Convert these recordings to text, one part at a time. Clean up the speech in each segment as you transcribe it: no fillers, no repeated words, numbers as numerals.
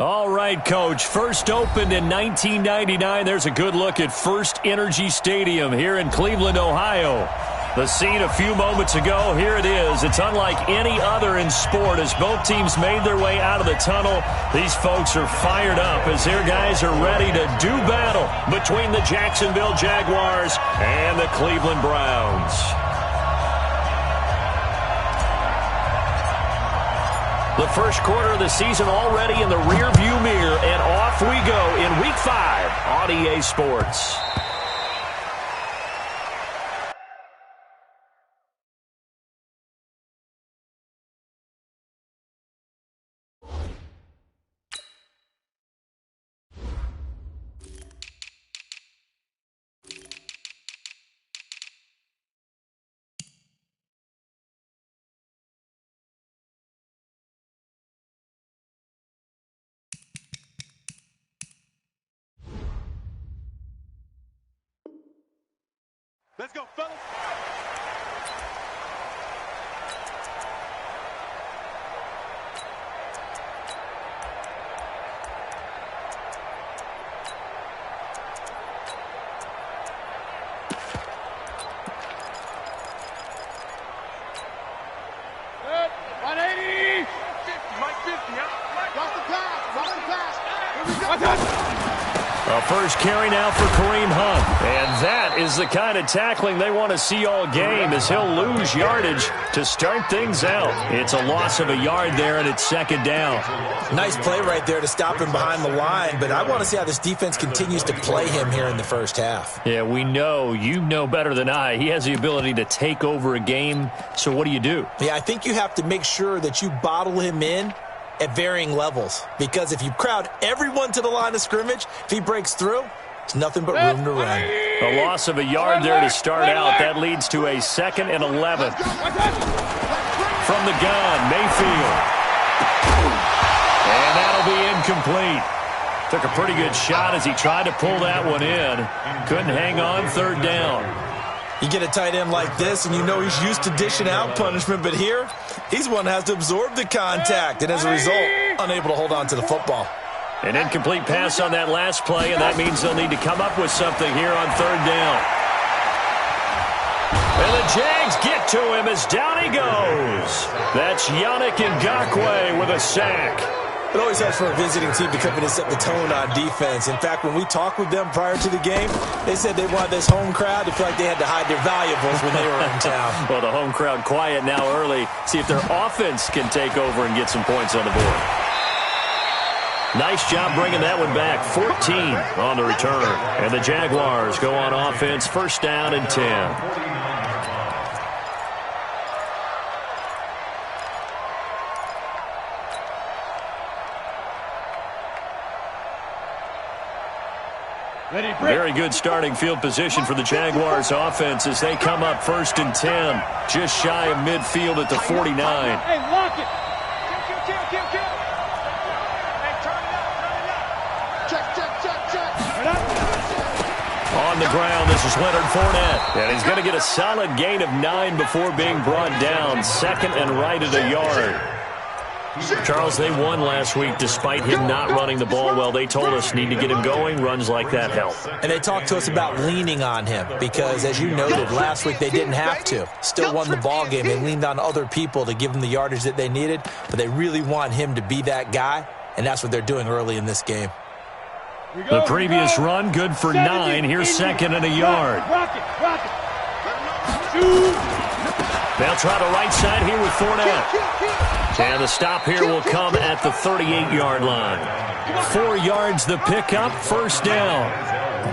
All right, Coach. First opened in 1999. There's a good look at First Energy Stadium here in Cleveland, Ohio. The scene a few moments ago, here it is. It's unlike any other in sport as both teams made their way out of the tunnel. These folks are fired up as their guys are ready to do battle between the Jacksonville Jaguars and the Cleveland Browns. The first quarter of the season already in the rearview mirror, and off we go in Week 5 on EA Sports. Let's go, fellas. Good. 180. 50. Mike 50. Watch the pass. Watch the pass. Here we go. Watch it. A first carry now for Kareem Hunt. And that is the kind of tackling they want to see all game as he'll lose yardage to start things out. It's a loss of a yard there, and it's second down. Nice play right there to stop him behind the line, but I want to see how this defense continues to play him here in the first half. Yeah, we know. You know better than I. He has the ability to take over a game, so what do you do? Yeah, I think you have to make sure that you bottle him in at varying levels, because if you crowd everyone to the line of scrimmage, if he breaks through, it's nothing but room to run. A loss of a yard there to start out. That leads to a 2nd and 11. From the gun, Mayfield. And that'll be incomplete. Took a pretty good shot as he tried to pull that one in. Couldn't hang on, third down. You get a tight end like this, and you know he's used to dishing out punishment, but here, he's one that has to absorb the contact, and as a result, unable to hold on to the football. An incomplete pass on that last play, and that means they'll need to come up with something here on third down. And the Jags get to him as down he goes. That's Yannick Ngakoue with a sack. It always helps for a visiting team to come in and set the tone on defense. In fact, when we talked with them prior to the game, they said they wanted this home crowd to feel like they had to hide their valuables when they were in town. Well, the home crowd quiet now early. See if their offense can take over and get some points on the board. Nice job bringing that one back. 14 on the return. And the Jaguars go on offense, first down and 10. Very good starting field position for the Jaguars offense as they come up first and 10. Just shy of midfield at the 49. Hey, lock it. Kill. Hey, turn it up. Check. On the ground, this is Leonard Fournette. And he's going to get a solid gain of 9 before being brought down. Second and right at a yard. Charles, they won last week despite him not running the ball well. They told us need to get him going. Runs like that help. And they talked to us about leaning on him because, as you noted, last week they didn't have to. Still won the ball game. They leaned on other people to give them the yardage that they needed, but they really want him to be that guy, and that's what they're doing early in this game. The previous run, good for 9. Here's second and a yard. Rock it. They'll try the right side here with Fournette. And the stop here will come at the 38-yard line. 4 yards the pickup, first down.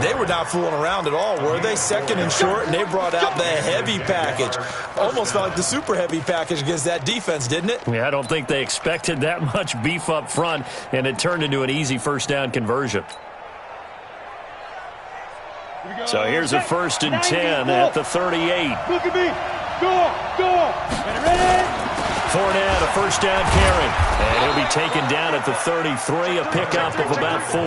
They were not fooling around at all, were they? Second and short, and they brought out the heavy package. Almost felt like the super heavy package against that defense, didn't it? Yeah, I don't think they expected that much beef up front, and it turned into an easy first down conversion. So here's a first and 10 at the 38. Look at me. Go. Get ready. Fournette, a first down carry. And he'll be taken down at the 33, a pickup of about 4.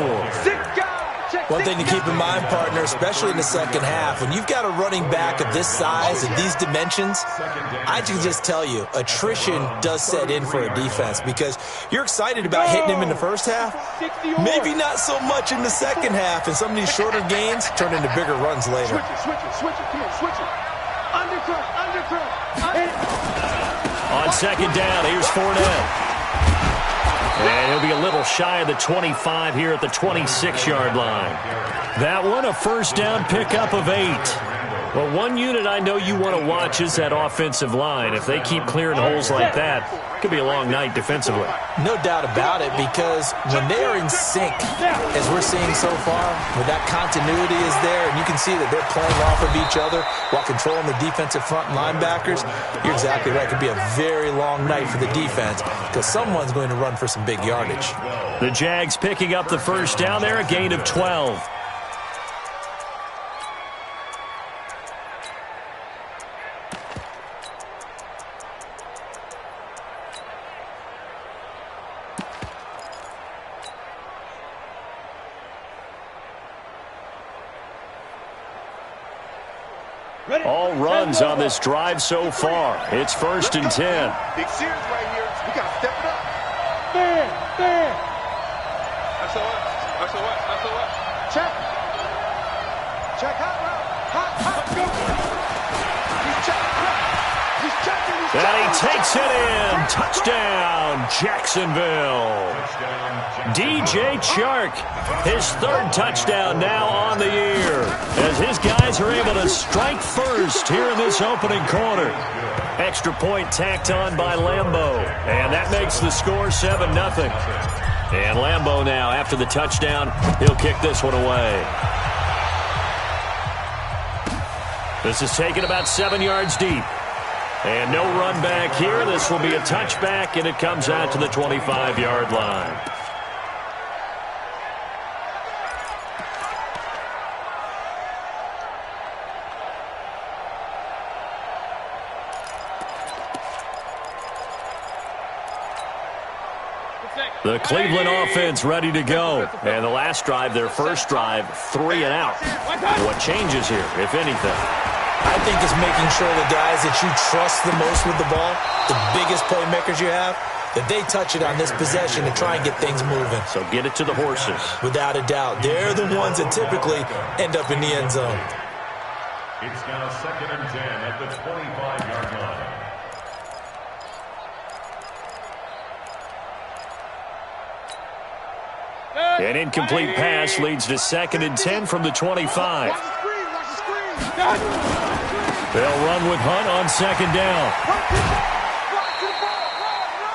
One thing to keep in mind, partner, especially in the second half, when you've got a running back of this size and these dimensions, I can just tell you, attrition does set in for a defense because you're excited about hitting him in the first half, maybe not so much in the second half, and some of these shorter gains turn into bigger runs later. Switch it, come on, switch it. Undercut. On second down, here's Fournette. And he'll be a little shy of the 25 here at the 26-yard line. That one, a first down pickup of 8. Well, one unit I know you want to watch is that offensive line. If they keep clearing holes like that, it could be a long night defensively. No doubt about it, because when they are in sync, as we're seeing so far, when that continuity is there, and you can see that they're playing off of each other while controlling the defensive front linebackers, you're exactly right. It could be a very long night for the defense because someone's going to run for some big yardage. The Jags picking up the first down there, a gain of 12. All runs on this drive so far. It's first and 10. Big series right here. We got to step it up. There. That's a what? Check. Hot. Go. He's checking. And he takes it in. Touchdown, Jacksonville. DJ Chark, his third touchdown now on the year, as his guys are able to strike first here in this opening quarter. Extra point tacked on by Lambeau, and that makes the score 7-0. And Lambeau now, after the touchdown, he'll kick this one away. This is taken about 7 yards deep. And no run back here. This will be a touchback, and it comes out to the 25-yard line. The Cleveland offense ready to go. And the last drive, their first drive, 3 and out. What changes here, if anything? I think it's making sure the guys that you trust the most with the ball, the biggest playmakers you have, that they touch it on this possession to try and get things moving. So get it to the horses. Without a doubt. They're the ones that typically end up in the end zone. It's now 2nd and 10 at the 25-yard line. An incomplete pass leads to 2nd and 10 from the 25. They'll run with Hunt on second down.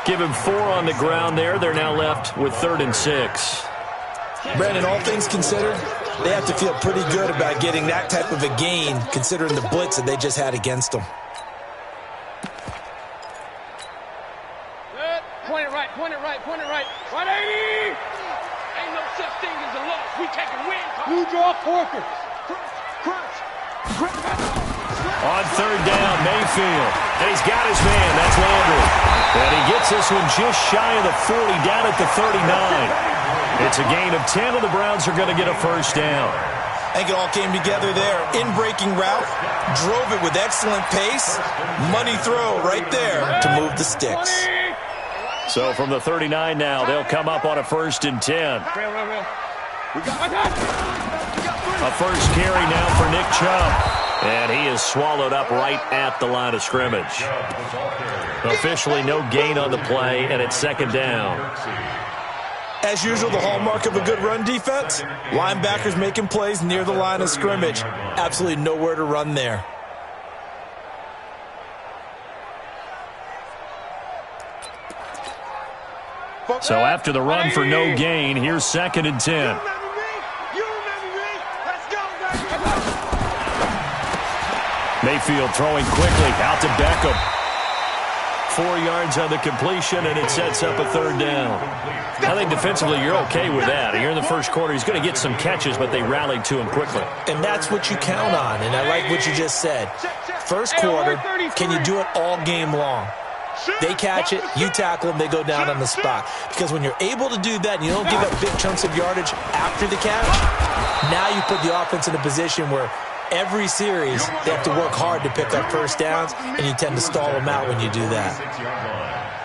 Give him 4 on the ground there. They're now left with 3rd and 6. Brandon, all things considered, they have to feel pretty good about getting that type of a gain, considering the blitz that they just had against them. Point it right. 180! Ain't no such thing as a loss. We take a win. New draw, Porker. Crunch. On third down, Mayfield. And he's got his man. That's Landry. And he gets this one just shy of the 40, down at the 39. It's a gain of 10, and the Browns are going to get a first down. I think it all came together there. In-breaking route, drove it with excellent pace. Money throw right there to move the sticks. So from the 39 now, they'll come up on a 1st and 10. A first carry now for Nick Chubb. And he is swallowed up right at the line of scrimmage. Officially no gain on the play, and it's 2nd down. As usual, the hallmark of a good run defense, linebackers making plays near the line of scrimmage. Absolutely nowhere to run there. So after the run for no gain, here's 2nd and 10. Mayfield throwing quickly out to Beckham. 4 yards on the completion, and it sets up a 3rd down. I think defensively you're okay with that. Here in the first quarter, he's going to get some catches, but they rallied to him quickly. And that's what you count on, and I like what you just said. First quarter, can you do it all game long? They catch it, you tackle them, they go down on the spot. Because when you're able to do that and you don't give up big chunks of yardage after the catch, Now you put the offense in a position where every series they have to work hard to pick up first downs, and you tend to stall them out when you do that.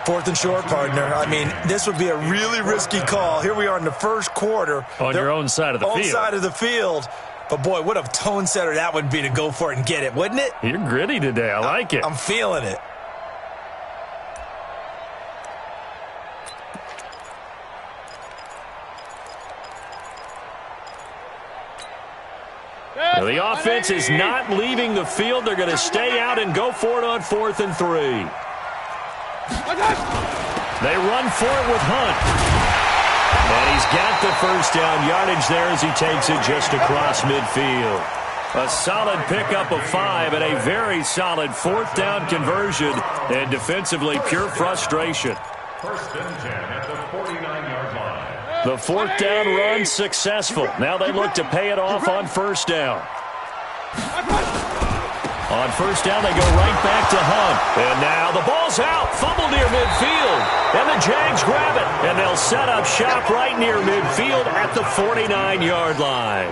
4th and short, partner. I mean, this would be a really risky call. Here we are in the first quarter. On your own side of the field. Own side of the field. But, boy, what a tone setter that would be to go for it and get it, wouldn't it? You're gritty today. I like it. I'm feeling it. Now, the offense is not leaving the field. They're going to stay out and go for it on 4th and 3. They run for it with Hunt. And he's got the first down yardage there as he takes it just across midfield. A solid pickup of 5 and a very solid 4th down conversion. And defensively, pure frustration. 1st and 10 at the 49-yard line. The 4th down run successful. Now they look to pay it off on 1st down. On 1st down, they go right back to Hunt. And now the ball's out. Fumble near midfield. And the Jags grab it. And they'll set up shop right near midfield at the 49-yard line.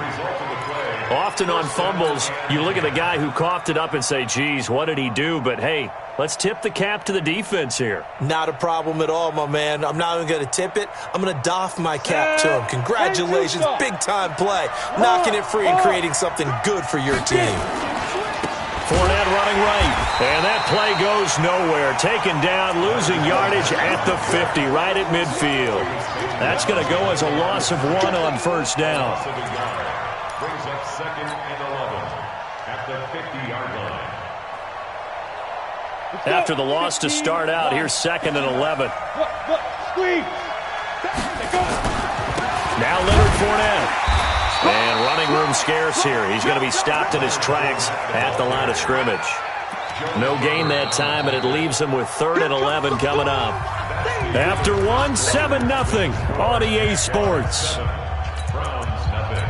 Often on fumbles, you look at the guy who coughed it up and say, geez, what did he do? But, hey, let's tip the cap to the defense here. Not a problem at all, my man. I'm not even going to tip it. I'm going to doff my cap to him. Congratulations, big-time play. Knocking it free and creating something good for your team. Fournette running right, and that play goes nowhere. Taken down, losing yardage at the 50, right at midfield. That's going to go as a loss of 1 on 1st down. Brings up 2nd and 11 at the 50-yard line. After the loss to start out, here's 2nd and 11. Now Leonard Fournette. And running room scarce here. He's going to be stopped in his tracks at the line of scrimmage. No gain that time, and it leaves him with 3rd and 11 coming up. After 1, 7-0 on EA Sports. Browns nothing.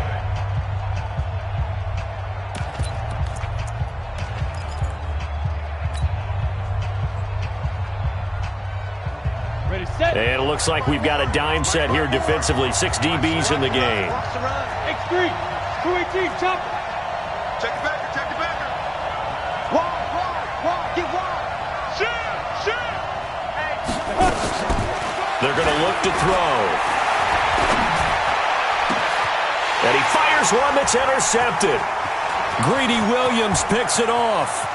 And it looks like we've got a dime set here defensively. 6 DBs in the game. X3, 218, jump. Check it back, check it back. Wide, get wide. Shoot. They're going to look to throw. And he fires one that's intercepted. Greedy Williams picks it off.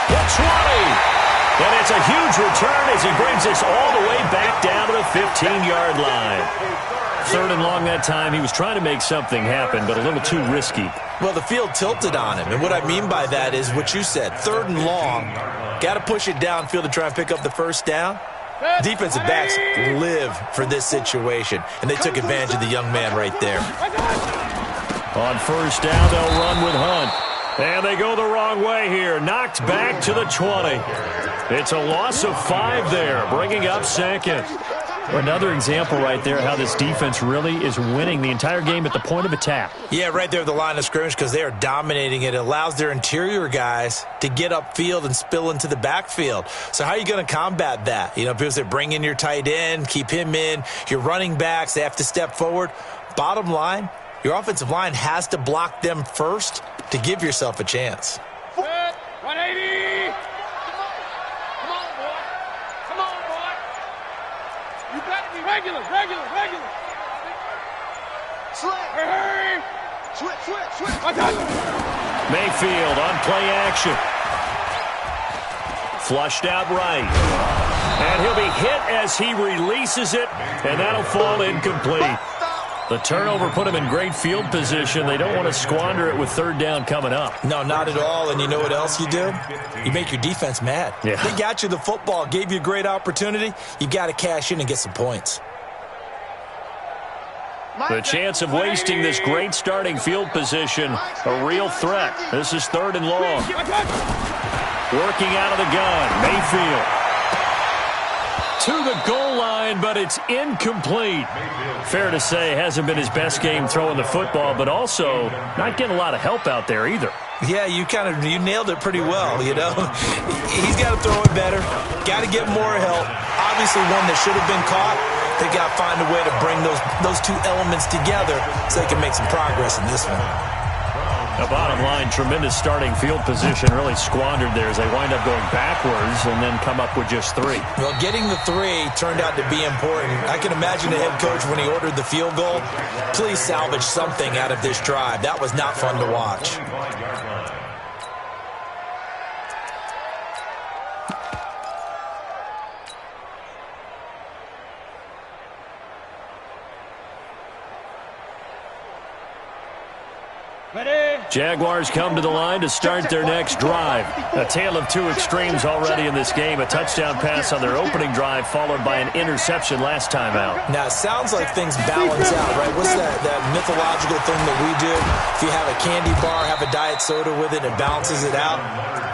The 20. And it's a huge return as he brings us all the way back down to the 15-yard line. 3rd and long that time. He was trying to make something happen, but a little too risky. Well, the field tilted on him, and what I mean by that is what you said. 3rd and long, got to push it downfield to try and pick up the first down. Defensive backs live for this situation, and they took advantage of the young man right there. On 1st down, they'll run with Hunt. And they go the wrong way here. Knocked back to the 20. It's a loss of 5 there, bringing up 2nd. Another example right there how this defense really is winning the entire game at the point of attack. Yeah, right there at the line of scrimmage because they are dominating it. It allows their interior guys to get upfield and spill into the backfield. So how are you going to combat that? You know, people say bring in your tight end, keep him in. Your running backs, they have to step forward. Bottom line, your offensive line has to block them first to give yourself a chance. 180. Come on, boy. You got to be regular. Hurry. Switch. Mayfield on play action. Flushed out right. And he'll be hit as he releases it, and that'll fall incomplete. The turnover put him in great field position. They don't want to squander it with 3rd down coming up. No, not at all. And you know what else you do? You make your defense mad. Yeah. They got you the football, gave you a great opportunity. You got to cash in and get some points. The chance of wasting this great starting field position, a real threat. This is 3rd and long. Working out of the gun, Mayfield. To the goal line, but it's incomplete. Fair to say, hasn't been his best game throwing the football, but also not getting a lot of help out there either. Yeah, you nailed it pretty well, you know. He's got to throw it better. Got to get more help. Obviously one that should have been caught. They got to find a way to bring those two elements together so they can make some progress in this one. The bottom line, tremendous starting field position, really squandered there as they wind up going backwards and then come up with just 3. Well, getting the 3 turned out to be important. I can imagine the head coach when he ordered the field goal. Please salvage something out of this drive. That was not fun to watch. Jaguars come to the line to start their next drive. A tale of 2 extremes already in this game. A touchdown pass on their opening drive followed by an interception last time out. Now, it sounds like things balance out, right? What's that mythological thing that we do? If you have a candy bar, have a diet soda with it, it balances it out.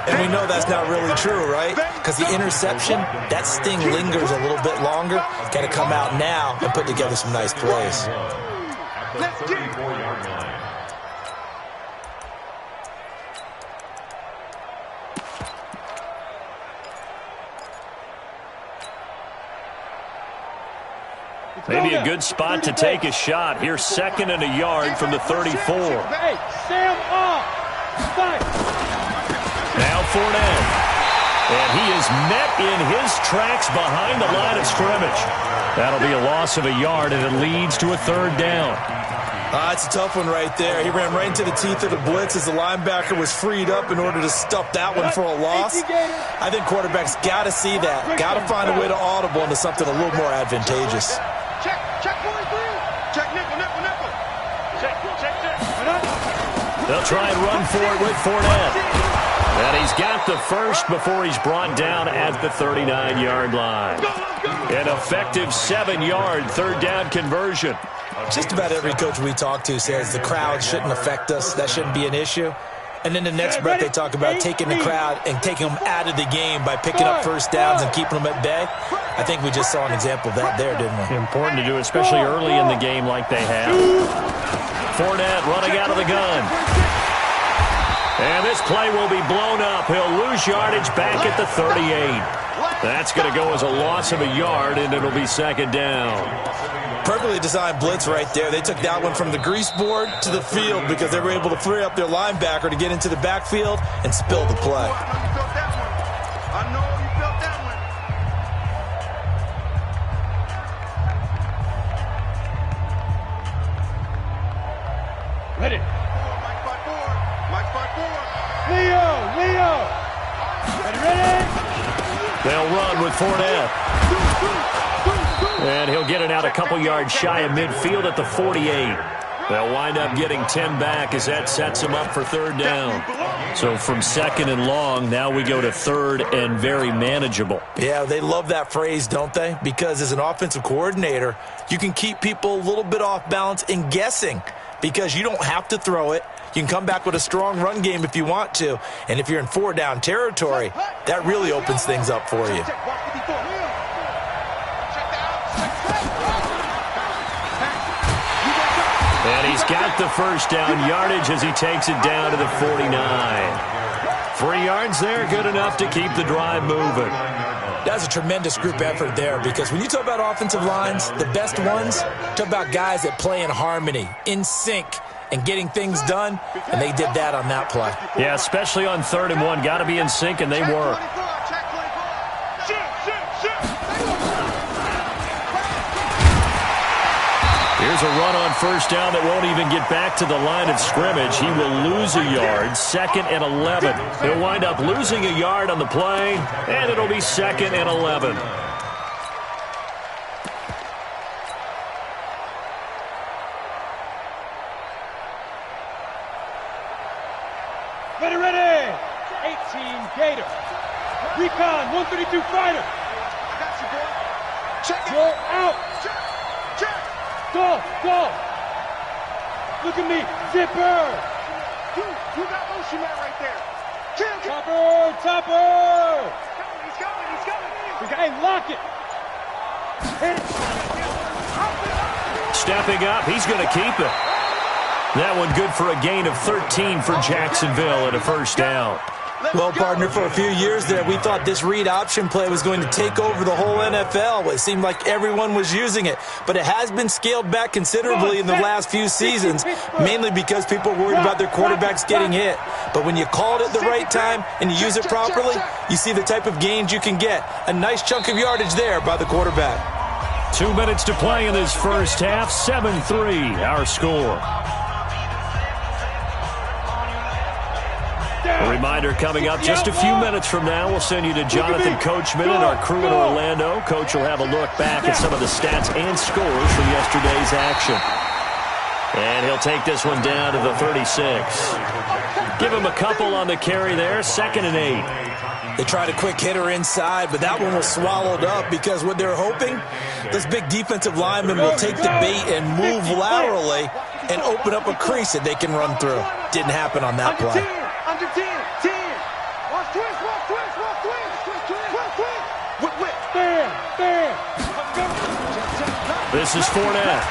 And we know that's not really true, right? Because the interception, that sting lingers a little bit longer. Got to come out now and put together some nice plays. At the 34-yard line. Maybe a good spot to take a shot. Here's 2nd and a yard from the 34. Sam off. Now Fournette. And he is met in his tracks behind the line of scrimmage. That'll be a loss of a yard, and it leads to a 3rd down. It's a tough one right there. He ran right into the teeth of the blitz as the linebacker was freed up in order to stuff that one for a loss. I think quarterbacks got to see that. Got to find a way to audible into something a little more advantageous. Check 43. Check nickel. Check. They'll try and run for it with Fournette. And he's got the first before he's brought down at the 39-yard line. An effective 7-yard 3rd down conversion. Just about every coach we talk to says the crowd shouldn't affect us. That shouldn't be an issue. And then the next breath they talk about taking the crowd and taking them out of the game by picking up first downs and keeping them at bay. I think we just saw an example of that there, didn't we? Important to do, especially early in the game like they have. Fournette running out of the gun. And this play will be blown up. He'll lose yardage back at the 38. That's going to go as a loss of a yard, and it'll be 2nd down. Perfectly designed blitz right there. They took that one from the grease board to the field because they were able to free up their linebacker to get into the backfield and spill the play. I know you felt that one. Ready. Mike 5-4. Leo. Ready. They'll run with Fournette. And he'll get it out a couple yards shy of midfield at the 48. They'll wind up getting 10 back as that sets them up for 3rd down. So from 2nd and long, now we go to 3rd and very manageable. Yeah, they love that phrase, don't they? Because as an offensive coordinator, you can keep people a little bit off balance and guessing because you don't have to throw it. You can come back with a strong run game if you want to. And if you're in 4-down territory, that really opens things up for you. And he's got the first down yardage as he takes it down to the 49. 3 yards there, good enough to keep the drive moving. That's a tremendous group effort there because when you talk about offensive lines, the best ones, talk about guys that play in harmony, in sync, and getting things done, and they did that on that play. Yeah, especially on 3rd and 1. Got to be in sync, and they were. Here's a run on first down that won't even get back to the line of scrimmage. He will lose a yard, 2nd and 11. He'll wind up losing a yard on the play, and it'll be 2nd and 11. Ready. 18 Gator. Recon 132 fighter. I got you, boy. Check it. Roll out. Check. Go. Look at me. Zipper. You got motion man right there. Kill. Topper. He's coming. Hey, lock it. Hit it. Stepping up, he's going to keep it. That one good for a gain of 13 for Jacksonville and a first down. Well, partner, for a few years there, we thought this read option play was going to take over the whole NFL. It seemed like everyone was using it, but it has been scaled back considerably in the last few seasons, mainly because people are worried about their quarterbacks getting hit. But when you call it at the right time and you use it properly, you see the type of gains you can get. A nice chunk of yardage there by the quarterback. 2 minutes to play in this first half. 7-3, our score. A reminder coming up just a few minutes from now. We'll send you to Jonathan Coachman and our crew in Orlando. Coach will have a look back at some of the stats and scores from yesterday's action. And he'll take this one down to the 36. Give him a couple on the carry there. 2nd and 8. They tried a quick hitter inside, but that one was swallowed up because what they're hoping, this big defensive lineman will take the bait and move laterally and open up a crease that they can run through. Didn't happen on that play. Under 10, 10. Watch twist, watch twist, watch twist, twist, twist. Whip. Bam. This is Fournette.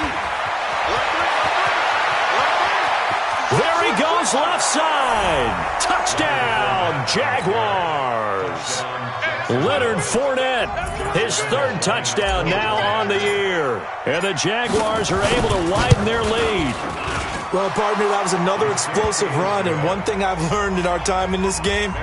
There he goes, left side. Touchdown, Jaguars. Leonard Fournette, his 3rd touchdown now on the year. And the Jaguars are able to widen their lead. Well, partner, that was another explosive run, and one thing I've learned in our time in this game,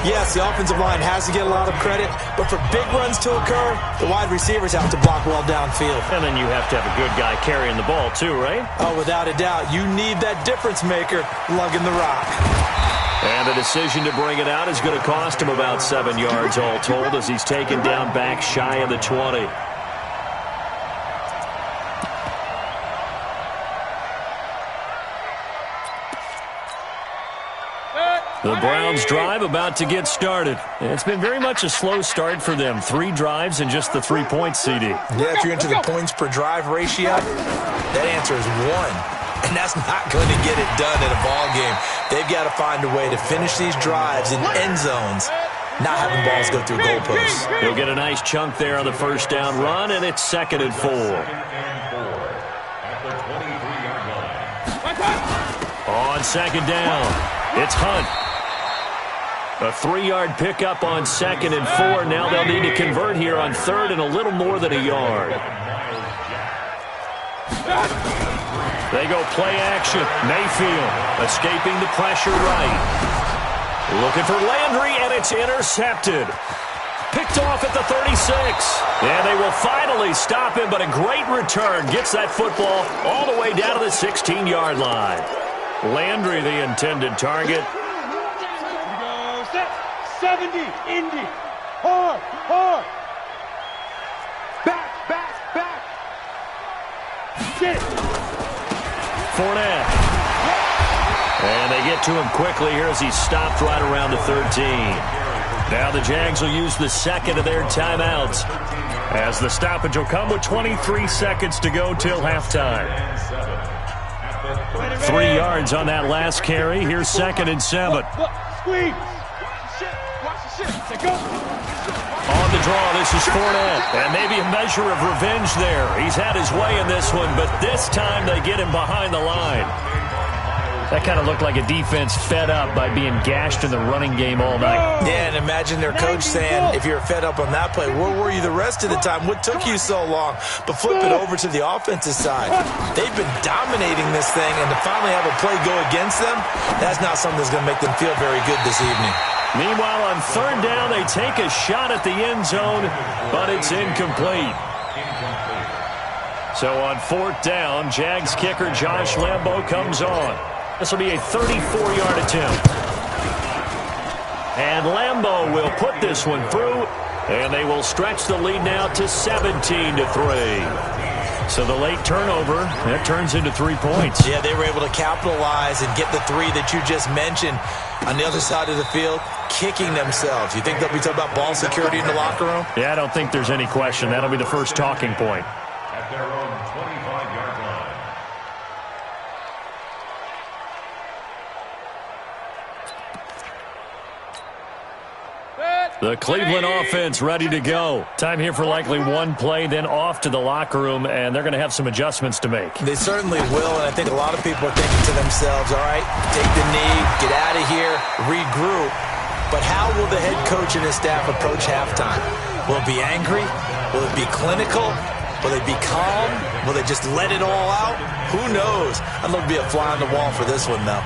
yes, the offensive line has to get a lot of credit, but for big runs to occur, the wide receivers have to block well downfield. And then you have to have a good guy carrying the ball too, right? Oh, without a doubt. You need that difference maker lugging the rock. And the decision to bring it out is going to cost him about 7 yards all told as he's taken down back shy of the 20. The Browns drive about to get started. It's been very much a slow start for them. 3 drives and just the 3 points, CD. Yeah, if you're into the points per drive ratio, that answer is 1. And that's not going to get it done in a ball game. They've got to find a way to finish these drives in end zones, not having balls go through goalposts. He'll get a nice chunk there on the first down run, and it's 2nd and 4. On 2nd down, it's Hunt. A 3-yard pickup on 2nd and 4. Now they'll need to convert here on 3rd and a little more than a yard. They go play action. Mayfield escaping the pressure right. Looking for Landry, and it's intercepted. Picked off at the 36. And they will finally stop him, but a great return. Gets that football all the way down to the 16-yard line. Landry, the intended target. 70, Indy. Hard. Back. Sit. Fournette. And they get to him quickly here as he's stopped right around the 13. Now the Jags will use the 2nd of their timeouts, as the stoppage will come with 23 seconds to go till halftime. 3 yards on that last carry. Here's 2nd and 7. Squeeze. On the draw, this is Fournette. And maybe a measure of revenge there. He's had his way in this one, but this time they get him behind the line. That kind of looked like a defense fed up by being gashed in the running game all night. Yeah, and imagine their coach saying, if you're fed up on that play, where were you the rest of the time? What took you so long? But flip it over to the offensive side. They've been dominating this thing, and to finally have a play go against them, that's not something that's going to make them feel very good this evening. Meanwhile, on 3rd down, they take a shot at the end zone, but it's incomplete. So on 4th down, Jags kicker Josh Lambo comes on. This will be a 34-yard attempt. And Lambo will put this one through, and they will stretch the lead now to 17-3. So the late turnover, that turns into 3 points. Yeah, they were able to capitalize and get the 3 that you just mentioned. On the other side of the field, kicking themselves. You think they'll be talking about ball security in the locker room? Yeah, I don't think there's any question. That'll be the first talking point. At their own 25-yard line. The Cleveland offense ready to go. Time here for likely one play, then off to the locker room, and they're going to have some adjustments to make. They certainly will, and I think a lot of people are thinking to themselves, all right, take the knee, get out of here, regroup. But how will the head coach and his staff approach halftime? Will it be angry? Will it be clinical? Will they be calm? Will they just let it all out? Who knows? I'd love to be a fly on the wall for this one, though.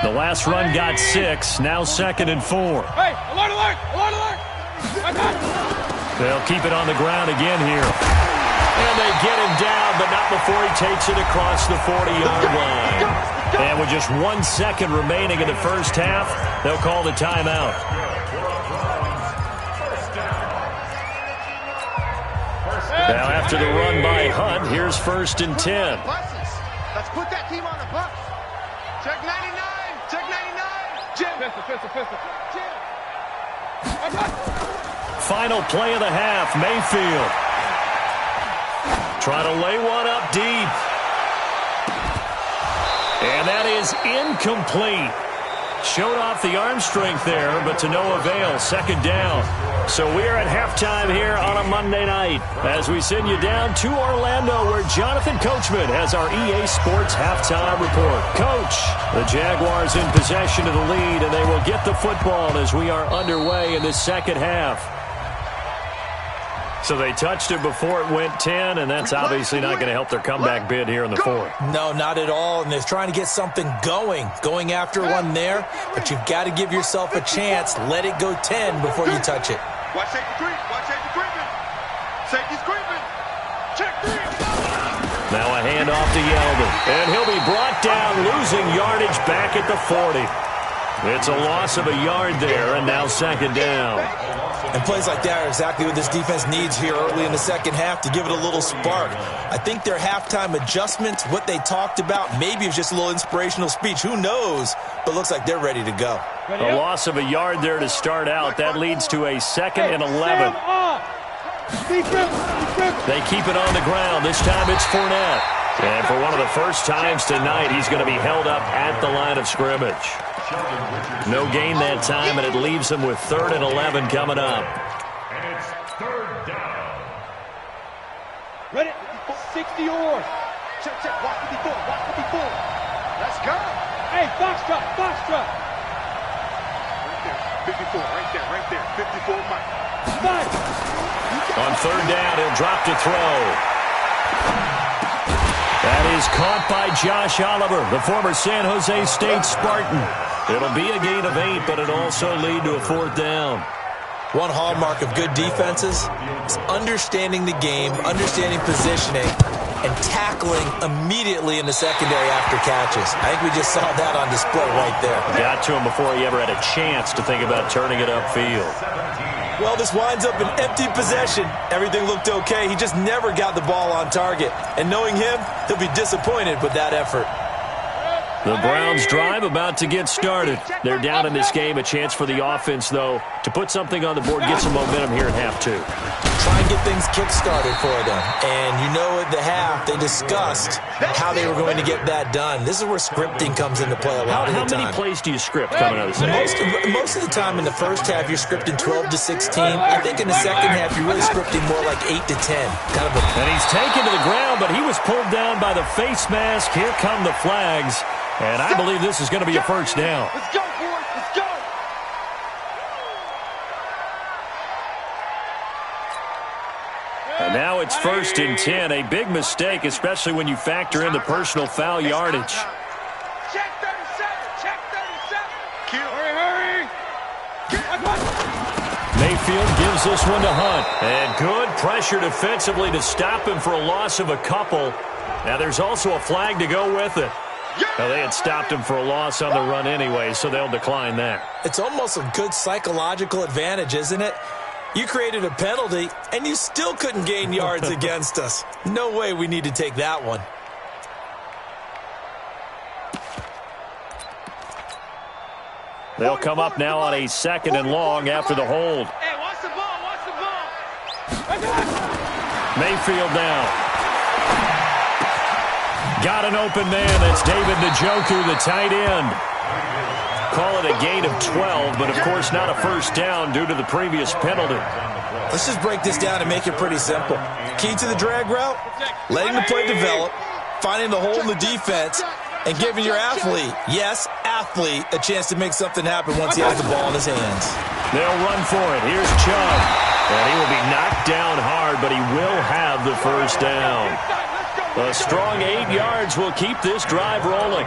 The last run got 6, now 2nd and 4. Hey, alert, alert, alert, alert. I got it. They'll keep it on the ground again here. And they get him down, but not before he takes it across the 40-yard line. And with just 1 second remaining in the first half, they'll call the timeout. Now after the run by Hunt, here's 1st and 10. Let's put that team on the bus. Check 99. Check 99. Jim. Pistol. Jim. I got it. Final play of the half, Mayfield. Trying to lay one up deep. And that is incomplete. Showed off the arm strength there, but to no avail. 2nd down. So we're at halftime here on a Monday night as we send you down to Orlando where Jonathan Coachman has our EA Sports halftime report. Coach, the Jaguars in possession of the lead, and they will get the football as we are underway in the second half. So they touched it before it went 10, and that's obviously not going to help their comeback bid here in the 4th. No, not at all, and they're trying to get something going after one there, but you've got to give yourself a chance. Let it go 10 before you touch it. Watch safety creep. Watch safety creeping. Safety's creeping. Check 3. Now a handoff to Yeldon, and he'll be brought down, losing yardage back at the 40. It's a loss of a yard there, and now 2nd down. And plays like that are exactly what this defense needs here early in the second half to give it a little spark. I think their halftime adjustments, what they talked about, maybe it was just a little inspirational speech. Who knows? But looks like they're ready to go. A loss of a yard there to start out. That leads to a 2nd and 11. They keep it on the ground. This time it's Fournette. And for one of the first times tonight, he's going to be held up at the line of scrimmage. No gain that time, and it leaves him with 3rd and 11 coming up. And it's 3rd down. Ready? 60 or. Check. Watch 54. Watch 54. Let's go. Hey, Foxtrot. Right there. 54. Right there. 54, Mike. Five. On 3rd down, he'll drop to throw. That is caught by Josh Oliver, the former San Jose State Spartan. It'll be a gain of 8, but it'll also lead to a 4th down. One hallmark of good defenses is understanding the game, understanding positioning, and tackling immediately in the secondary after catches. I think we just saw that on display right there. Got to him before he ever had a chance to think about turning it upfield. Well, this winds up an empty possession. Everything looked okay. He just never got the ball on target. And knowing him, he'll be disappointed with that effort. The Browns drive about to get started. They're down in this game. A chance for the offense, though, to put something on the board, get some momentum here in half 2. Try and get things kick-started for them. And you know at the half, they discussed how they were going to get that done. This is where scripting comes into play a lot of the time. How many plays do you script coming out of the second? Most of the time in the first half, you're scripting 12 to 16. I think in the second half, you're really scripting more like 8 to 10. And he's taken to the ground, but he was pulled down by the face mask. Here come the flags. And I believe this is going to be a 1st down. Let's go, boys. Let's go. And now it's 1st and 10. A big mistake, especially when you factor in the personal foul yardage. Check 37. Check 37. Hurry. Mayfield gives this one to Hunt. And good pressure defensively to stop him for a loss of a couple. Now there's also a flag to go with it. Well, they had stopped him for a loss on the run anyway, so they'll decline that. It's almost a good psychological advantage, isn't it? You created a penalty, and you still couldn't gain yards against us. No way we need to take that one. They'll come up now on a 2nd and long after the hold. Hey, watch the ball. Watch the ball. Mayfield now. Got an open man. That's David Njoku, the tight end. Call it a gain of 12, but of course not a 1st down due to the previous penalty. Let's just break this down and make it pretty simple. Key to the drag route, letting the play develop, finding the hole in the defense, and giving your athlete, yes, athlete, a chance to make something happen once he has the ball in his hands. They'll run for it. Here's Chubb. And he will be knocked down hard, but he will have the first down. A strong 8 yards will keep this drive rolling.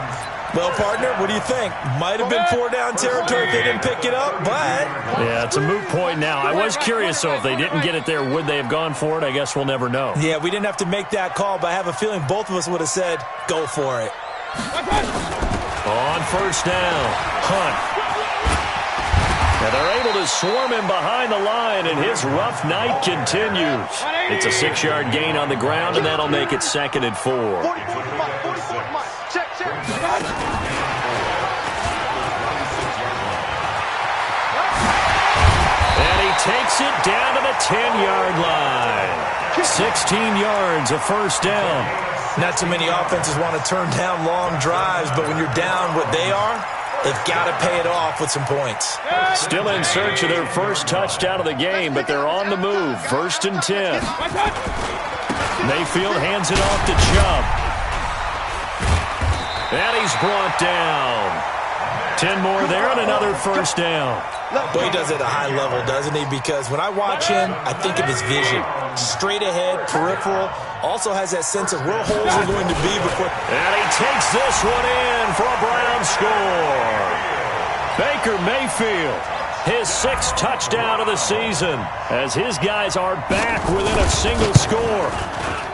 Well, partner, what do you think? Might have been 4-down territory if they didn't pick it up, but... Yeah, it's a moot point now. I was curious, though, if they didn't get it there, would they have gone for it? I guess we'll never know. Yeah, we didn't have to make that call, but I have a feeling both of us would have said, go for it. On first down, Hunt. And they're able to swarm him behind the line, and his rough night continues. It's a 6-yard gain on the ground, and that'll make it 2nd and 4. 40, check. And he takes it down to the 10-yard line. 16 yards, a first down. Not too many offenses want to turn down long drives, but when you're down what they are, they've got to pay it off with some points. Still in search of their first touchdown of the game, but they're on the move. 1st and 10. Mayfield hands it off to Chubb. And he's brought down. 10 more there and another first down. Boy, he does it at a high level, doesn't he? Because when I watch him, I think of his vision. Straight ahead, peripheral. Also has that sense of where holes are going to be before. And he takes this one in for a Brown score. Baker Mayfield, his 6th touchdown of the season, as his guys are back within a single score.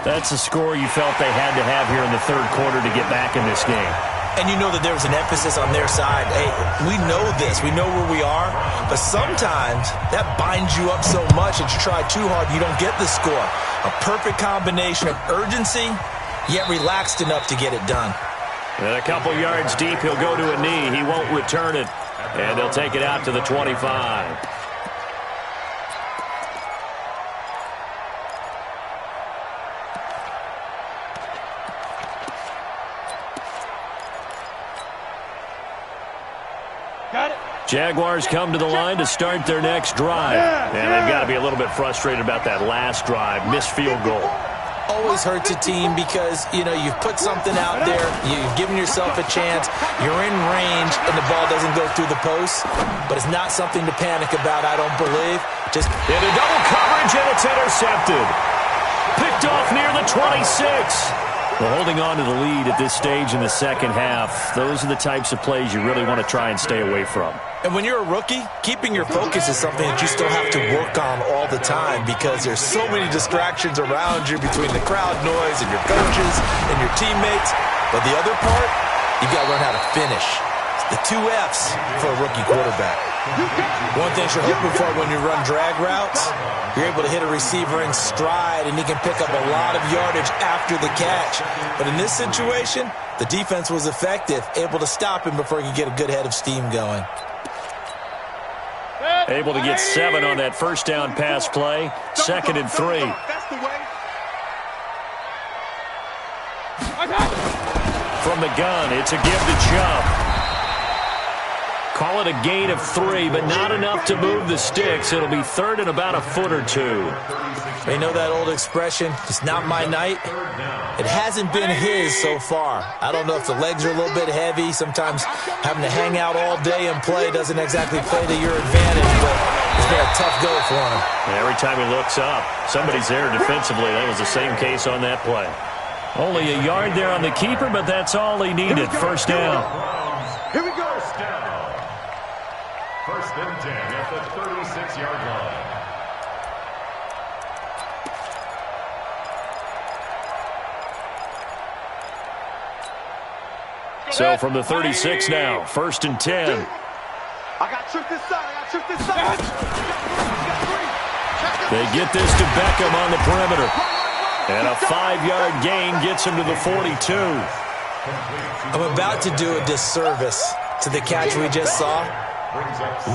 That's a score you felt they had to have here in the 3rd quarter to get back in this game. And you know that there was an emphasis on their side. Hey, we know this. We know where we are. But sometimes that binds you up so much that you try too hard, you don't get the score. A perfect combination of urgency, yet relaxed enough to get it done. And a couple yards deep, he'll go to a knee. He won't return it. And they'll take it out to the 25. Jaguars come to the line to start their next drive. And they've got to be a little bit frustrated about that last drive. Missed field goal. Always hurts a team because, you know, you've put something out there, you've given yourself a chance, you're in range, and the ball doesn't go through the post. But it's not something to panic about, I don't believe. Just into double coverage, and it's intercepted. Picked off near the 26. Well, holding on to the lead at this stage in the second half, those are the types of plays you really want to try and stay away from. And when you're a rookie, keeping your focus is something that you still have to work on all the time because there's so many distractions around you between the crowd noise and your coaches and your teammates. But the other part, you've got to learn how to finish. The 2 F's for a rookie quarterback. One thing you're hoping for when you run drag routes, you're able to hit a receiver in stride and he can pick up a lot of yardage after the catch. But in this situation, the defense was effective, able to stop him before he could get a good head of steam going. Able to get 7 on that first down pass play. 2nd and 3. From the gun, it's a give to Chubb. Call it a gain of 3, but not enough to move the sticks. It'll be 3rd and about a foot or 2. You know that old expression, it's not my night? It hasn't been his so far. I don't know if the legs are a little bit heavy. Sometimes having to hang out all day and play doesn't exactly play to your advantage, but it's been a tough go for him. Every time he looks up, somebody's there defensively. That was the same case on that play. Only a yard there on the keeper, but that's all he needed. First down. Here we go. First and 10 at the 36-yard line. So from the 36 now, 1st and 10. I got tripped this side. They get this to Beckham on the perimeter. And a 5-yard gain gets him to the 42. I'm about to do a disservice to the catch we just saw.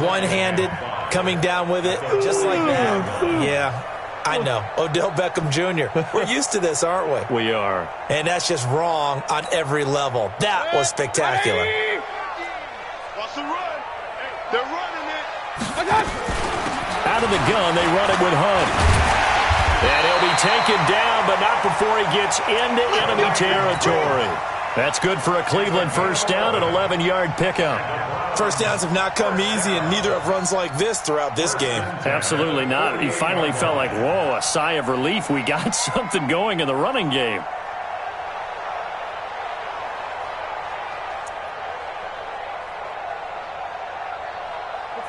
One-handed, coming down with it, just like that. Yeah, I know. Odell Beckham Jr. We're used to this, aren't we? We are. And that's just wrong on every level. That was spectacular. What's the run? They're running it. Out out of the gun. They run it with Hunt. And he'll be taken down, but not before he gets into enemy territory. That's good for a Cleveland first down, an 11-yard pickup. First downs have not come easy, and neither have runs like this throughout this game. Absolutely not. He finally felt like, whoa, a sigh of relief. We got something going in the running game.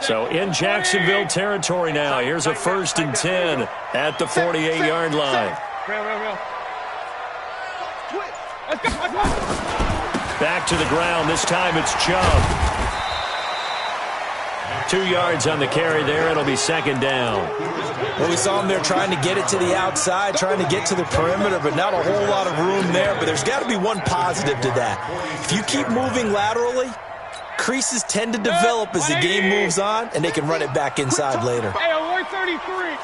So in Jacksonville territory now. Here's a 1st and 10 at the 48-yard line. Back to the ground. This time it's Chubb. 2 yards on the carry there. It'll be 2nd down. Well, we saw him there trying to get it to the outside, trying to get to the perimeter, but not a whole lot of room there. But there's got to be one positive to that. If you keep moving laterally, creases tend to develop as the game moves on, and they can run it back inside later. Hey, 133.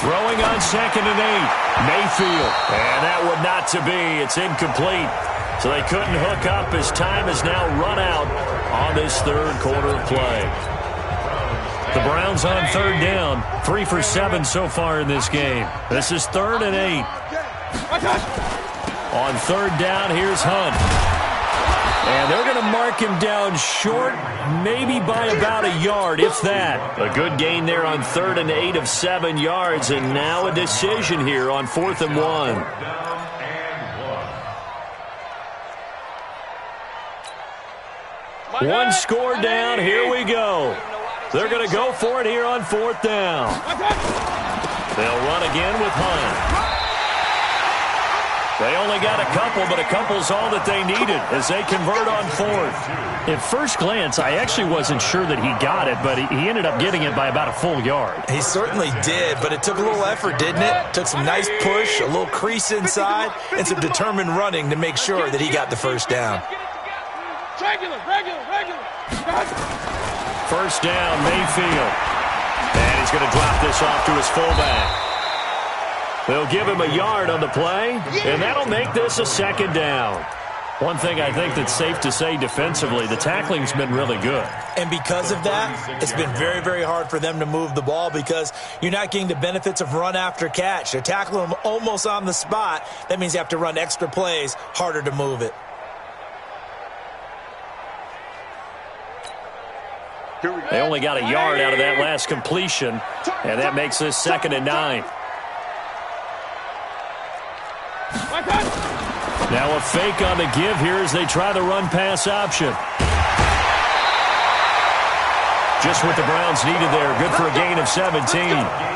Throwing on 2nd and 8. Mayfield. And that would not to be. It's incomplete. So they couldn't hook up as time has now run out on this 3rd quarter of play. The Browns on 3rd down. 3 for 7 so far in this game. This is 3rd and 8. On 3rd down, here's Hunt. And they're going to mark him down short, maybe by about a yard, if that. A good gain there on 3rd and 8 of 7 yards, and now a decision here on 4th and 1. One score down, here we go. They're going to go for it here on 4th down. They'll run again with Hunt. They only got a couple, but a couple's all that they needed as they convert on 4th. At first glance, I actually wasn't sure that he got it, but he ended up getting it by about a full yard. He certainly did, but it took a little effort, didn't it? Took some nice push, a little crease inside, and some determined running to make sure that he got the first down. Regular. 1st down, Mayfield. And he's going to drop this off to his fullback. They'll give him a yard on the play, and that'll make this a 2nd down. One thing I think that's safe to say defensively, the tackling's been really good. And because of that, it's been very, very hard for them to move the ball because you're not getting the benefits of run after catch. They're tackling them almost on the spot. That means you have to run extra plays, harder to move it. They only got a yard out of that last completion, and that makes this 2nd and 9. Now a fake on the give here as they try the run-pass option. Just what the Browns needed there. Good for a gain of 17.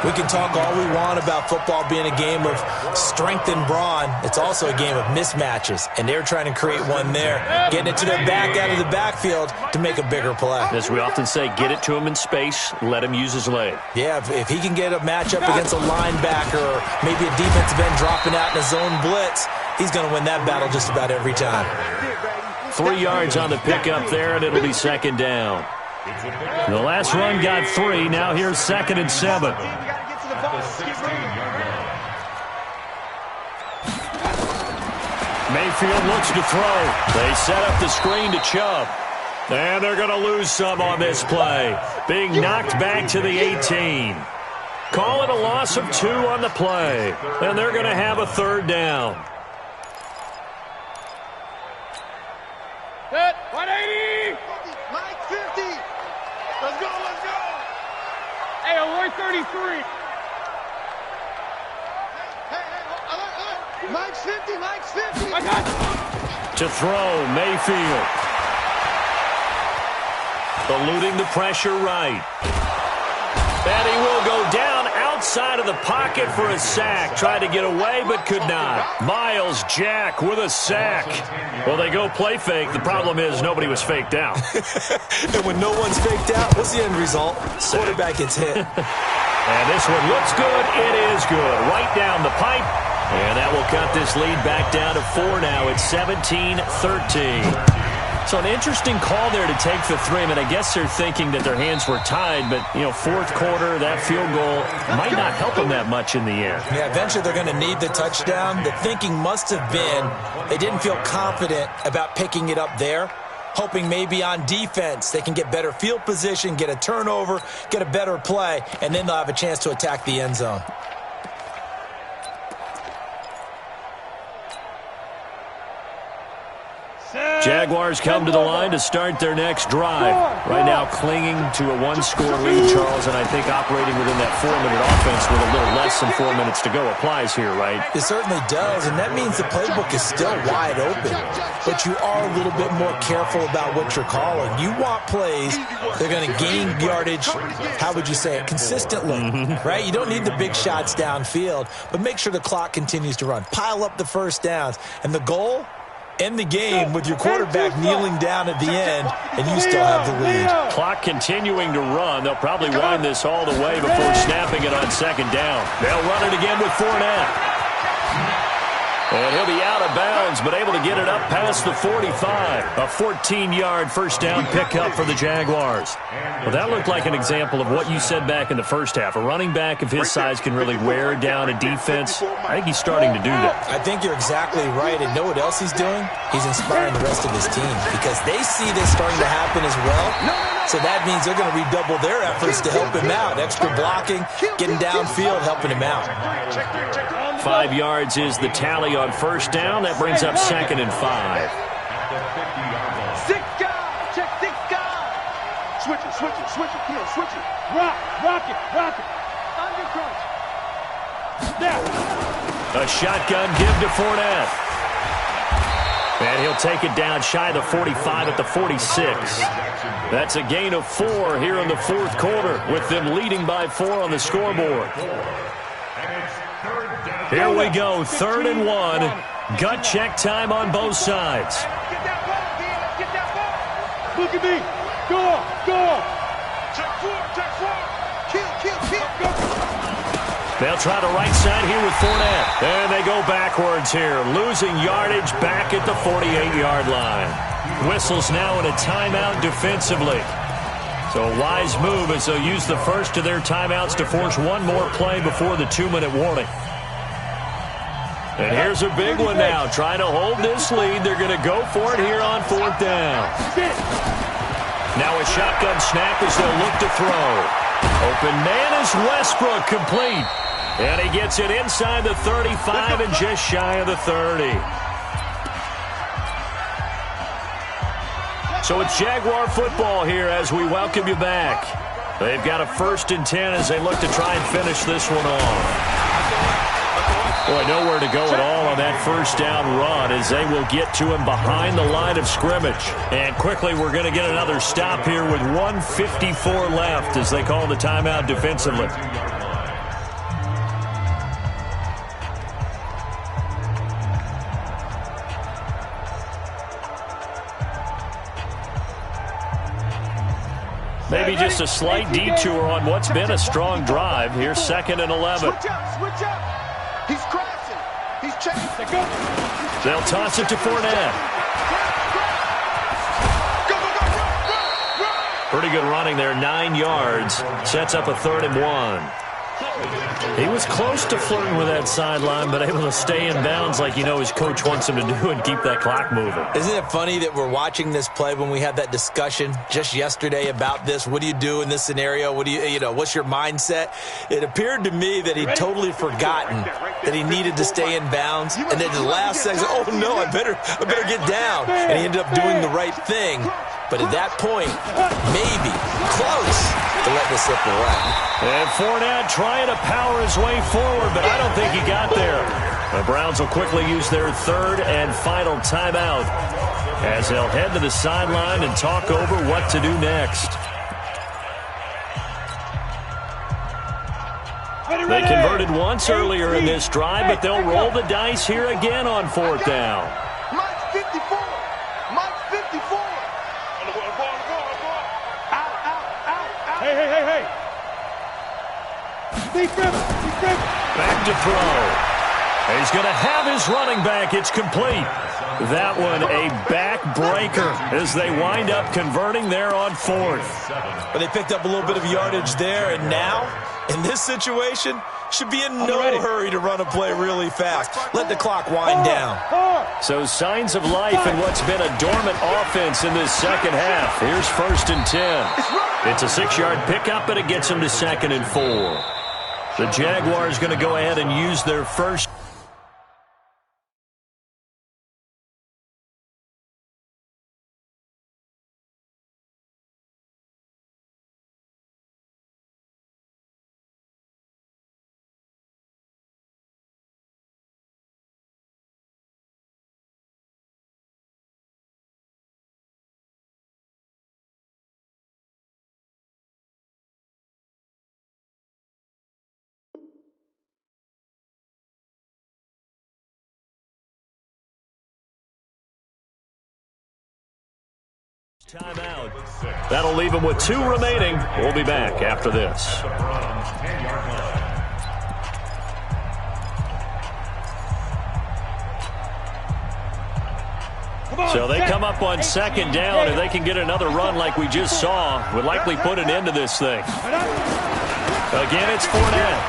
We can talk all we want about football being a game of strength and brawn. It's also a game of mismatches, and they're trying to create one there, getting it to their back out of the backfield to make a bigger play. As we often say, get it to him in space, let him use his leg. Yeah, if he can get a matchup against a linebacker or maybe a defensive end dropping out in a zone blitz, he's going to win that battle just about every time. 3 yards on the pickup there, and it'll be 2nd down. The last run got 3. Now here's 2nd and 7. Mayfield looks to throw. They set up the screen to Chubb. And they're going to lose some on this play. Being knocked back to the 18. Call it a loss of 2 on the play. And they're going to have a 3rd down. Hit, 180. Mike 50. Let's go. Hey, 133. Hey, Mike's 50. To throw, Mayfield. Eluding the pressure right. And he will go down outside of the pocket for a sack. Tried to get away, but could not. Miles Jack with a sack. Well, they go play fake. The problem is nobody was faked out. And when no one's faked out, what's the end result? Quarterback gets hit. And this one looks good. It is good. Right down the pipe. And that will cut this lead back down to 4 now. It's 17-13. So an interesting call there to take the 3. I mean, I guess they're thinking that their hands were tied, but, 4th quarter, that field goal might not help them that much in the end. Yeah, eventually they're going to need the touchdown. The thinking must have been they didn't feel confident about picking it up there. hoping maybe on defense they can get better field position, get a turnover, get a better play, and then they'll have a chance to attack the end zone. Jaguars come to the line to start their next drive. Right now clinging to a one-score lead, Charles, and I think operating within that 4-minute offense with a little less than 4 minutes to go applies here, right? It certainly does, and that means the playbook is still wide open. But you are a little bit more careful about what you're calling. You want plays they're going to gain yardage, how would you say it, consistently, right? You don't need the big shots downfield, but make sure the clock continues to run. Pile up the first downs, and the goal? End the game with your quarterback kneeling down at the end, and you still have the lead. Clock continuing to run. They'll probably wind this all the way before snapping it on second down. They'll run it again with Fournette. And he'll be out of bounds, but able to get it up past the 45. A 14-yard first down pickup for the Jaguars. Well, that looked like an example of what you said back in the first half. A running back of his size can really wear down a defense. I think he's starting to do that. I think you're exactly right. And know what else he's doing? He's inspiring the rest of his team because they see this starting to happen as well. So that means they're going to redouble their efforts to help him out. Extra blocking, getting downfield, helping him out. 5 yards is the tally on first down. That brings up 2nd and 5. 6 guys. Check 6 guys. Switch it. Come on, switch it. Rock it. Under crunch. Now. A shotgun give to Fournette. And he'll take it down shy of the 45 at the 46. That's a gain of 4 here in the fourth quarter, with them leading by 4 on the scoreboard. Here we go, 3rd and 1. Gut check time on both sides. Get that ball, Look at me. Go on. Check 4. Kill. They'll try the right side here with Fournette. And they go backwards here, losing yardage back at the 48-yard line. Whistles now in a timeout defensively. So a wise move as they'll use the first of their timeouts to force one more play before the 2-minute warning. And here's a big one now. Trying to hold this lead. They're going to go for it here on 4th down. Now a shotgun snap as they'll look to throw. Open man is Westbrook, complete. And he gets it inside the 35 and just shy of the 30. So it's Jaguar football here as we welcome you back. They've got a 1st and 10 as they look to try and finish this one off. Boy, nowhere to go at all on that first down run as they will get to him behind the line of scrimmage. And quickly we're going to get another stop here with 1:54 left as they call the timeout defensively. Maybe just a slight detour on what's been a strong drive. Here's 2nd and 11. Switch up. He's crashing. He's chasing. They'll toss it to Fournette. Pretty good running there, 9 yards. Sets up a 3rd and 1. He was close to flirting with that sideline, but able to stay in bounds like his coach wants him to do and keep that clock moving. Isn't it funny that we're watching this play when we had that discussion just yesterday about this? What do you do in this scenario? What do what's your mindset? It appeared to me that he'd totally forgotten that he needed to stay in bounds, and then the last second, oh no, I better get down. And he ended up doing the right thing. But at that point, maybe close to letting it slip away. And Fournette trying to power his way forward, but I don't think he got there. The Browns will quickly use their 3rd and final timeout as they'll head to the sideline and talk over what to do next. They converted once earlier in this drive, but they'll roll the dice here again on 4th down. Mike 54. Hey. Back to throw. He's going to have his running back. It's complete. That one a backbreaker as they wind up converting there on 4th. But they picked up a little bit of yardage there, and now, in this situation, should be in no hurry to run a play really fast. Let the clock wind down. So signs of life in what's been a dormant offense in this second half. Here's 1st and 10. It's a 6-yard pickup, and it gets them to 2nd and 4. The Jaguars going to go ahead and use their first. Timeout. That'll leave them with 2 remaining. We'll be back after this. So they come up on 2nd down. If they can get another run like we just saw, would likely put an end to this thing. Again, it's Fournette.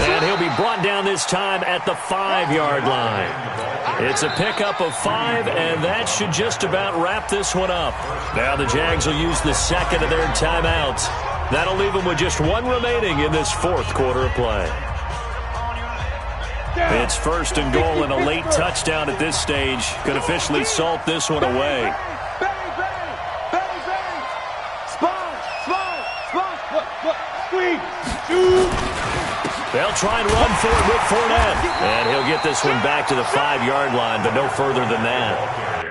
And he'll be brought down this time at the 5-yard line. It's a pickup of 5, and that should just about wrap this one up. Now the Jags will use the 2nd of their timeouts. That'll leave them with just 1 remaining in this 4th quarter of play. It's 1st and goal, and a late touchdown at this stage could officially salt this one away. They'll try and run for it with Fournette. And he'll get this one back to the 5-yard line, but no further than that.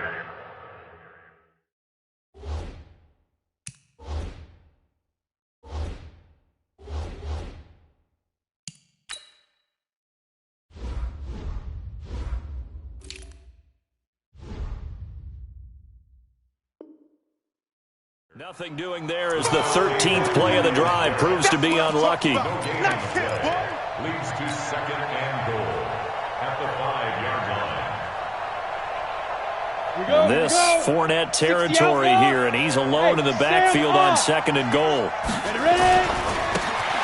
Nothing doing there as the 13th play of the drive proves to be unlucky. Leads to 2nd and goal at the 5-yard line. This Fournette territory here, and he's alone in the backfield on 2nd and goal.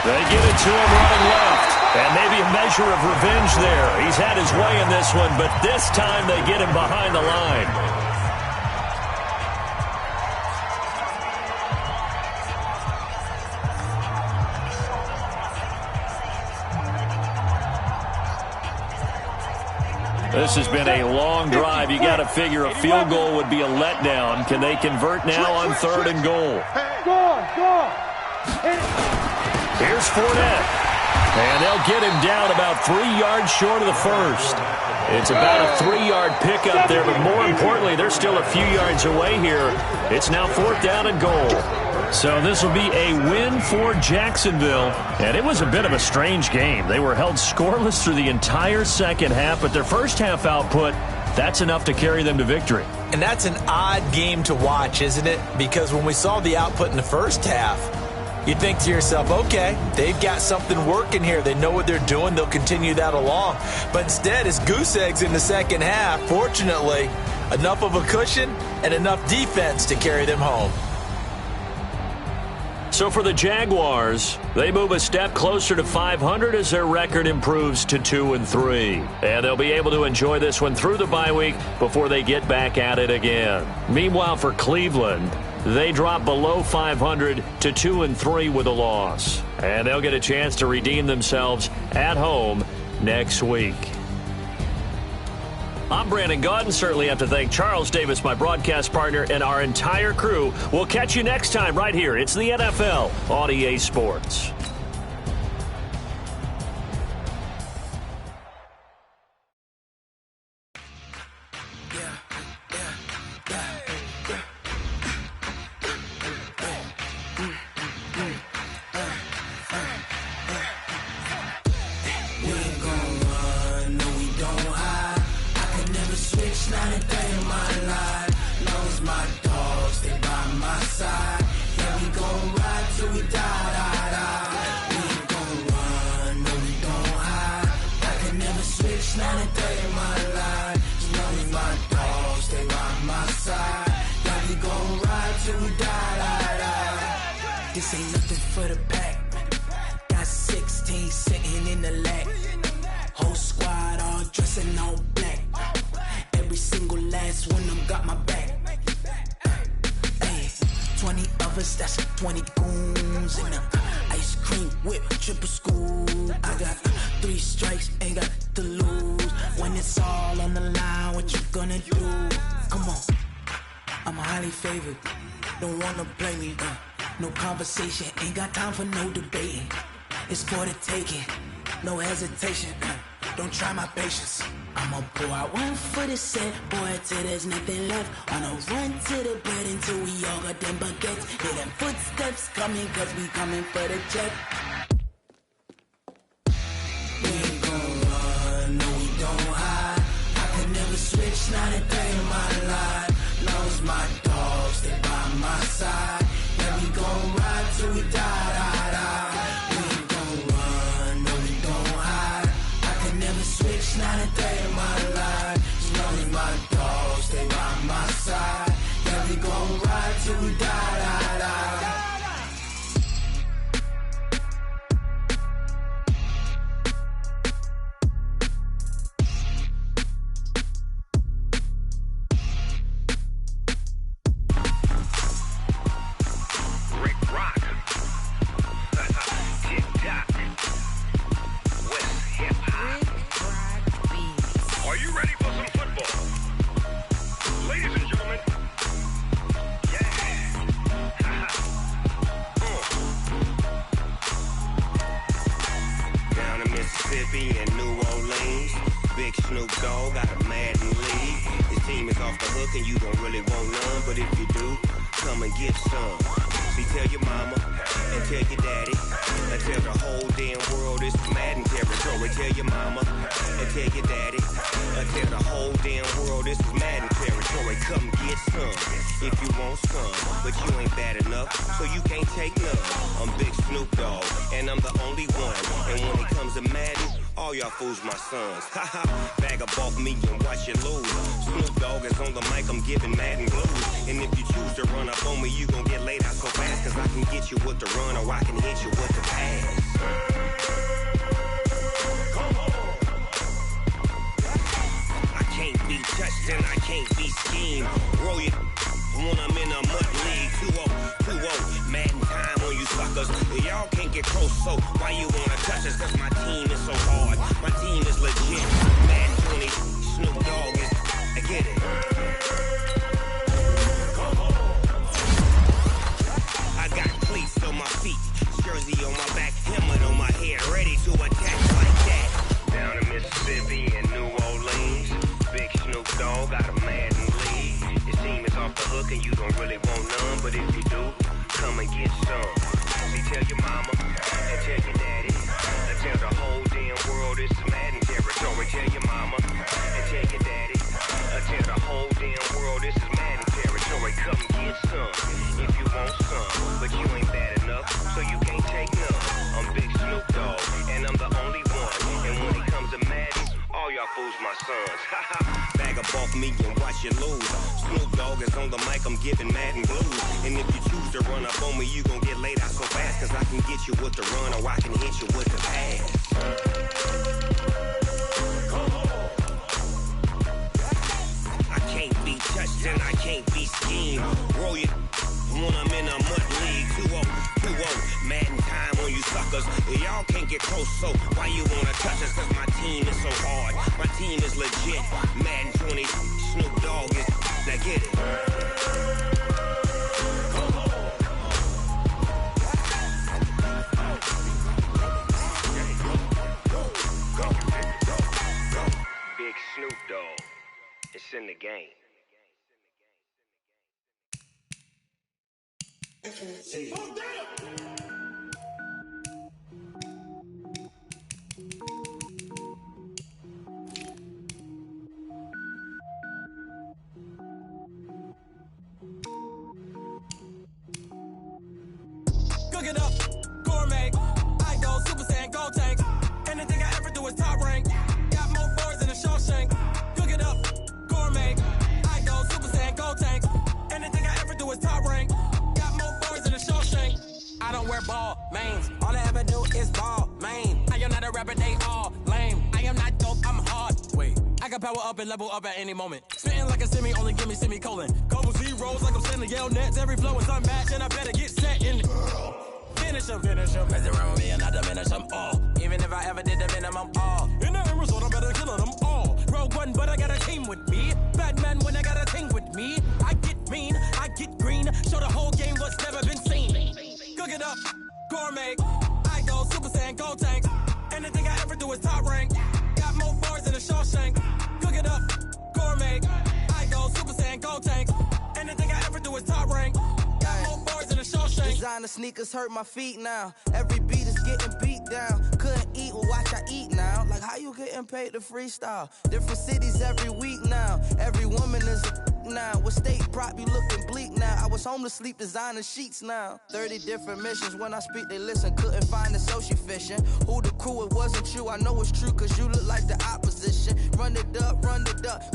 They get it to him running left, and maybe a measure of revenge there. He's had his way in this one, but this time they get him behind the line. This has been a long drive. You got to figure a field goal would be a letdown. Can they convert now on 3rd and goal? Here's Fournette. And they'll get him down about 3 yards short of the 1st. It's about a 3-yard pickup there, but more importantly, they're still a few yards away here. It's now 4th down and goal. So this will be a win for Jacksonville, and it was a bit of a strange game. They were held scoreless through the entire second half, but their first half output, that's enough to carry them to victory. And that's an odd game to watch, isn't it? Because when we saw the output in the first half, you think to yourself, okay, they've got something working here. They know what they're doing. They'll continue that along. But instead, it's goose eggs in the second half. Fortunately, enough of a cushion and enough defense to carry them home. So for the Jaguars, they move a step closer to 500 as their record improves to 2-3. And they'll be able to enjoy this one through the bye week before they get back at it again. Meanwhile, for Cleveland, they drop below 500 to 2-3 with a loss. And they'll get a chance to redeem themselves at home next week. I'm Brandon Gaudin. Certainly have to thank Charles Davis, my broadcast partner, and our entire crew. We'll catch you next time right here. It's the NFL on EA Sports. My side, yeah, we gon' ride till we die, die, die. 20 goons and a ice cream whip, triple school. I got 3 strikes, ain't got to lose. When it's all on the line, what you gonna do? Come on, I'm highly favored. Don't wanna play me, no conversation, ain't got time for no debating. It's for the taking, no hesitation. Don't try my patience. I'ma pull out one foot of set, boy, till there's nothing left. On a run to the bed until we all got them baguettes. Hear them footsteps coming, cause we coming for the check. We ain't gon' run, no we don't hide. I could never switch, not a day in my life. Long as my dogs, they by my side. Yeah, we gon' ride till we die, die, die. We ain't gon' run, no we don't hide. I could never switch, not a day in my life. As long as my dogs, they by my side. Yeah, we gon' ride till we die, die, die. My sons, haha, bag up off me and watch you lose. Snoop Dogg is on the mic, I'm giving Madden blues. And if you choose to run up on me, you gon' get laid out so fast. Cause I can get you with the run or I can hit you with the pass. Come on. I can't be touched and I can't be schemed. Roll you when I'm in a mud league. 2-0, Madden time on you suckers. Y'all can't get close, so why you wanna touch us? Cause my team is so hard. My team is legit. Madden 20, Snoop Dogg is, I get it. Come on. I got cleats on my feet, jersey on my back, helmet on my head, ready to attack like that. Down in Mississippi and New Orleans, big Snoop Dogg got a Madden league. Your team is off the hook and you don't really want none, but if you do, come and get some. See, tell your mama and tell your daddy, and tell the whole damn world it's Madden territory. Tell your mama and tell your daddy, and tell the whole damn world this is Madden territory. Come get some if you want some, but you ain't bad enough, so you can't take none. I'm Big Snoop Dogg, and I'm the only one. And when it comes to Madden, all y'all fools my sons. Bag up off me and watch you lose. Snoop Dogg is on the mic, I'm giving Madden blues. And if you choose to run up on me, you gon' get laid out so fast. Cause I can get you with the run or I can hit you with the pass. I can't be touched and I can't be schemed. Roll you when I'm in a mud league. 2-0, Madden time on you suckers. Y'all can't get close, so why you wanna touch us? Cause my team is so hard. My team is legit. Madden 20, Snoop Dogg is, now get it. Big Snoop Dogg, it's in the game. Cook it up, gourmet. I go Super Saiyan, go tank. Anything I ever do is top rank. Got more boards than a Shawshank. Cook it up, gourmet. I go Super Saiyan, go tank. Anything I ever do is top rank. Got more boards than a Shawshank. I don't wear ball mains. All I ever do is ball main. I am not a rapper, they all lame. I am not dope, I'm hard. Wait, I can power up and level up at any moment. Spitting like a semi, only give me semicolon. Global Z B-rolls like I'm sending yell nets. Every flow is unmatched, and I better get set in. Finish them. Mess around with me and I diminish them all. Even if I ever did the minimum, all. In the result, I'm better killing them all. Rogue One, but I got a team with me. Batman when I got a team with me. I get mean, I get green. Show the whole game what's never been seen. Cook it up, gourmet. I go Super Saiyan, go tank. Anything I ever do is top rank. Got more bars than a Shawshank. Cook it up, gourmet. I go Super Saiyan, go tank. Anything I ever do is top rank. Got more bars than a Shawshank. Designer sneakers hurt my feet now. Every beat is getting beat down. Couldn't eat, well watch I eat now. Like how you getting paid to freestyle? Different cities every week now. Every woman is a now. With state prop, you looking bleak now. I was home to sleep designer sheets now. 30 different missions. When I speak, they listen. Couldn't find the social fishing. Who the crew, it wasn't you. I know it's true, cause you look like the opposition. Run it up.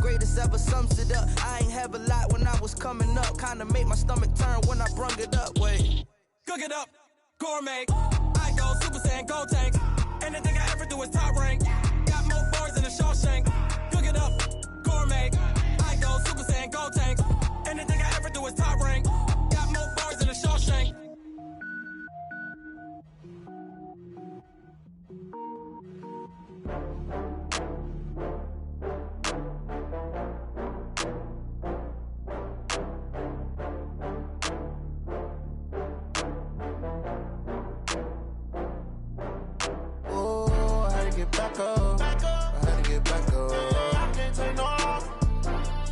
Greatest ever sums it up. I ain't have a lot when I was coming up. Kinda made my stomach turn when I brung it up. Wait. Cook it up, gourmet. I go Super Saiyan, go tank. Anything I ever do is top rank. Got more bars than a Shawshank. Cook it up, gourmet. I go Super Saiyan, go tank. Anything I ever do is top rank. Got more bars than a Shawshank. Get back up. I had to get back up. I can't take no loss.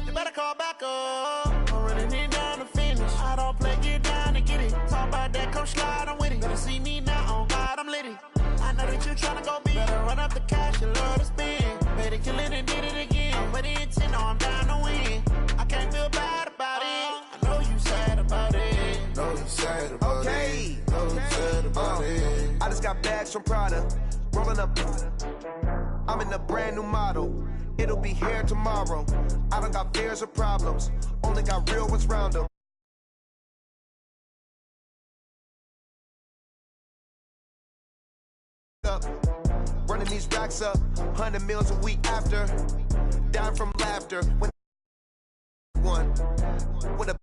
You better call back up. I'm running it down to finish. I don't play, get down to get it. Talk about that, come slide, I'm with it. Better see me now, on God, I'm litty. I know that you tryna go big. Better run up the cash, you love to spend. Better kill it and did it again. I'm with the intent, no, I'm down to win. I can't feel bad about it. I know you sad about it. Know you sad about it. Know you sad about it. I just got bags from Prada. Rolling up, I'm in a brand new model. It'll be here tomorrow. I don't got fears or problems, only got real ones round them. Running these racks up, 100 meals a week after. Down from laughter when one with a